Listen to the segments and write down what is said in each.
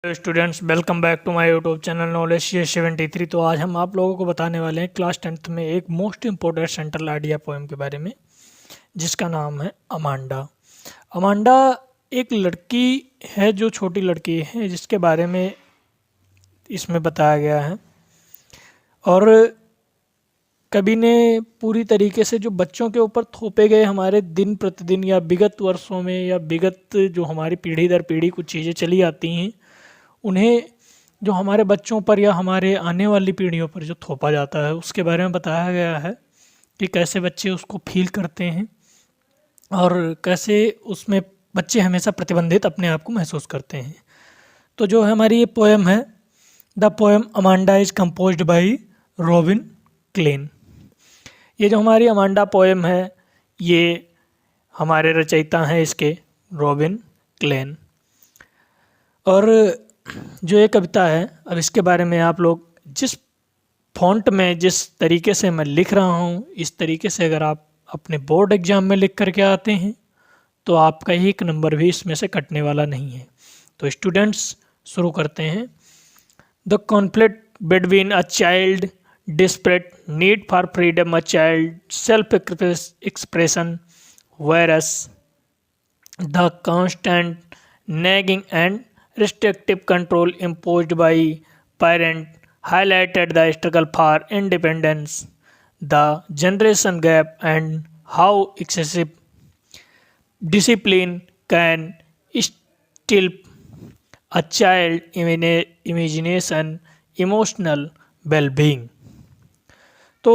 Students, welcome back to my YouTube channel knowledge C 73। तो आज हम आप लोगों को बताने वाले हैं क्लास 10th में एक most important central idea poem के बारे में, जिसका नाम है अमांडा। अमांडा एक लड़की है, जो छोटी लड़की है, जिसके बारे में इसमें बताया गया है। और कवि ने पूरी तरीके से जो बच्चों के ऊपर थोपे गए हमारे दिन प्रतिदिन या विगत वर्षों में या विगत जो हमारी पीढ़ी दर पीढ़ी कुछ चीज़ें चली आती हैं, उन्हें जो हमारे बच्चों पर या हमारे आने वाली पीढ़ियों पर जो थोपा जाता है, उसके बारे में बताया गया है कि कैसे बच्चे उसको फील करते हैं और कैसे उसमें बच्चे हमेशा प्रतिबंधित अपने आप को महसूस करते हैं। तो जो हमारी ये पोएम है, the poem Amanda is composed by Robin Klein. ये जो हमारी अमांडा पोएम है, ये हमारे रचयिता हैं इसके रॉबिन क्लेन। और जो ये कविता है, अब इसके बारे में आप लोग जिस फॉन्ट में, जिस तरीके से मैं लिख रहा हूँ, इस तरीके से अगर आप अपने बोर्ड एग्ज़ाम में लिख करके आते हैं तो आपका एक नंबर भी इसमें से कटने वाला नहीं है। तो स्टूडेंट्स, शुरू करते हैं। The conflict between a child desperate need for freedom, a child self expression, whereas the constant nagging and restrictive control imposed by parent highlighted the struggle for independence, the generation gap, and how excessive discipline can still a child imagination, emotional well-being। तो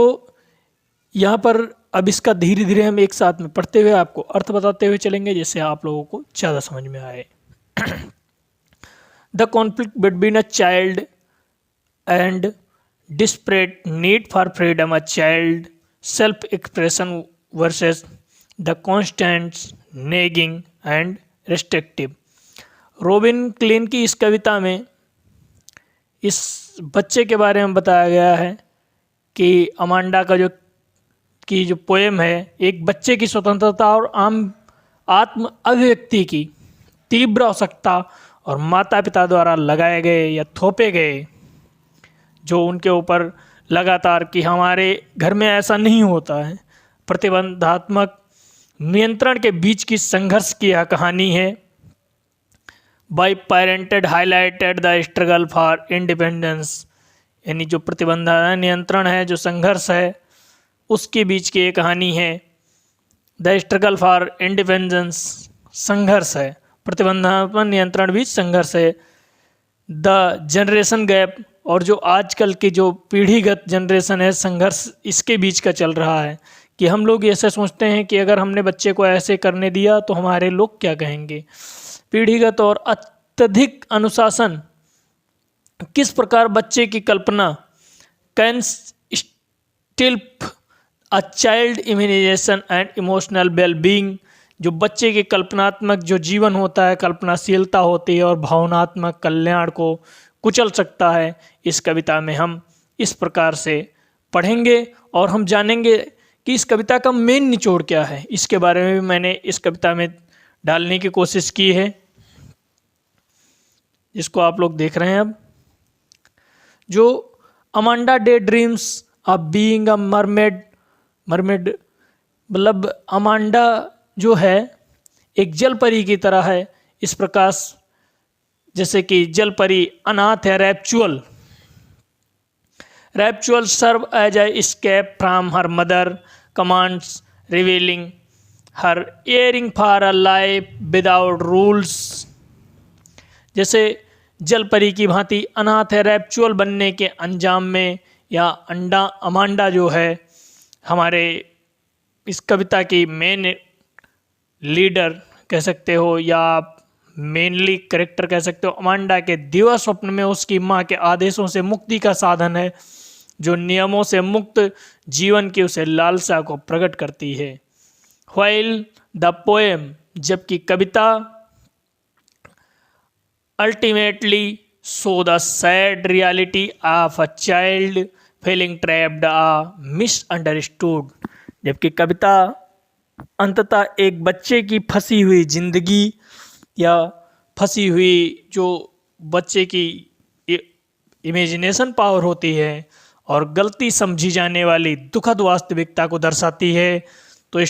यहाँ पर अब इसका धीरे धीरे हम एक साथ में पढ़ते हुए आपको अर्थ बताते हुए चलेंगे, जिससे आप लोगों को ज़्यादा समझ में आए। The conflict between a child and desperate need for freedom, a child self expression versus the constant nagging and restrictive. Robin Klein की इस कविता में इस बच्चे के बारे में बताया गया है कि अमांडा का जो पोएम है, एक बच्चे की स्वतंत्रता और आत्म अभिव्यक्ति की तीव्र आवश्यकता और माता पिता द्वारा लगाए गए या थोपे गए जो उनके ऊपर लगातार कि हमारे घर में ऐसा नहीं होता है, प्रतिबंधात्मक नियंत्रण के बीच की संघर्ष की यह कहानी है। By parented highlighted the struggle for independence, यानी जो प्रतिबंध नियंत्रण है, जो संघर्ष है, उसके बीच की ये कहानी है। द स्ट्रगल फॉर इंडिपेंडेंस, संघर्ष है, प्रतिबंधात्मक नियंत्रण भी संघर्ष है। द जनरेशन गैप, और जो आजकल की जो पीढ़ीगत जनरेशन है, संघर्ष इसके बीच का चल रहा है कि हम लोग ऐसे सोचते हैं कि अगर हमने बच्चे को ऐसे करने दिया तो हमारे लोग क्या कहेंगे। पीढ़ीगत और अत्यधिक अनुशासन किस प्रकार बच्चे की कल्पना can still a child imagination and emotional wellbeing, जो बच्चे के कल्पनात्मक जो जीवन होता है, कल्पनाशीलता होती है और भावनात्मक कल्याण को कुचल सकता है। इस कविता में हम इस प्रकार से पढ़ेंगे और हम जानेंगे कि इस कविता का मेन निचोड़ क्या है। इसके बारे में भी मैंने इस कविता में डालने की कोशिश की है, जिसको आप लोग देख रहे हैं। अब जो Amanda day dreams of being a mermaid, mermaid मतलब अमांडा जो है एक जल परी की तरह है। इस प्रकार जैसे कि जल परी अनाथ है, रैप्चुअल serve as a escape from her mother commands, revealing her yearning for a life without rules. जैसे जल परी की भांति अनाथ है, रैप्चुअल बनने के अंजाम में, या अमांडा जो है हमारे इस कविता की मेन लीडर कह सकते हो या मेनली करेक्टर कह सकते हो। अमांडा के दिवा स्वप्न में उसकी माँ के आदेशों से मुक्ति का साधन है, जो नियमों से मुक्त जीवन की उसे लालसा को प्रकट करती है। व्हाइल द पोएम, जबकि कविता ultimately show the sad reality of a child feeling trapped आ मिसअंडरस्टूड, जबकि कविता अंततः एक बच्चे की फंसी हुई जिंदगी या फंसी हुई जो बच्चे की इमेजिनेशन पावर होती है और गलती समझी जाने वाली दुखद वास्तविकता को दर्शाती है। तो